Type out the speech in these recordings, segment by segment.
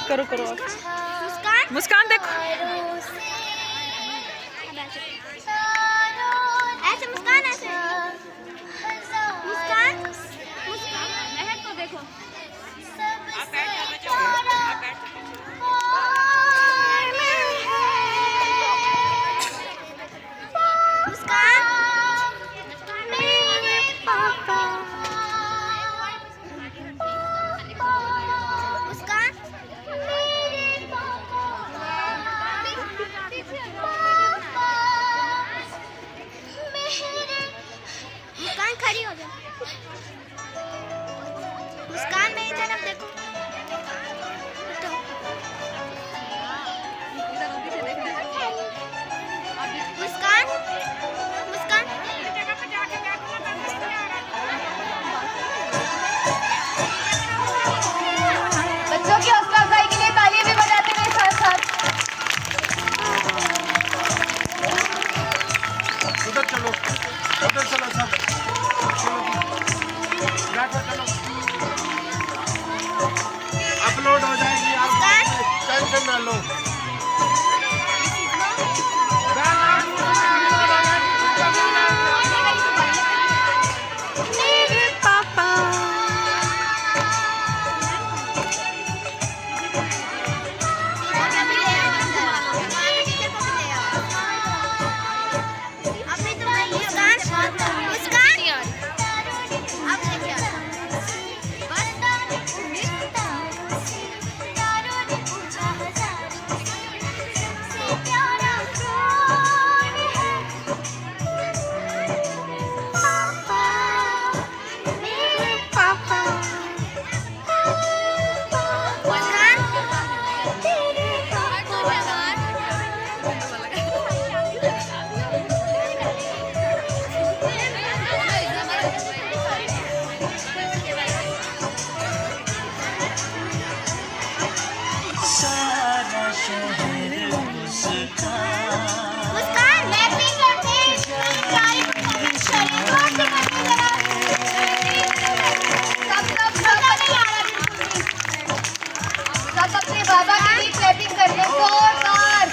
करो करो मुस्कान मुस्कान देखो ऐसे मुस्कान ऐसे मुस्कान मुस्कान महक को देखो मुस्कान मेरे पापा मुस्कान मेरे मुस्कान खड़ी हो जा मुस्कान मेरी तरफ देखो मुस्कान मुस्कान बच्चों की हौसला अफजाई के लिए तालियां भी बजाते हुए साथ साथ उधर चलो सब चलो चलो अपलोड हो जाएगी आप टेंशन ना लो मेरे पापा अपने बाबा के लिए क्लैपिंग करते हैं जोरदार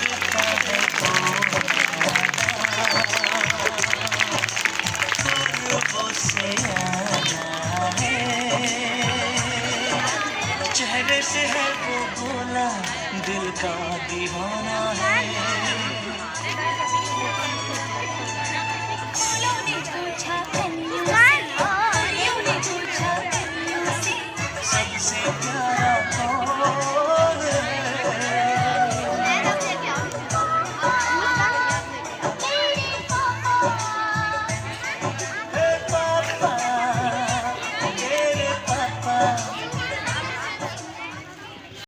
चेहरे से है वो बोला दिल का दीवाना है मुस्कान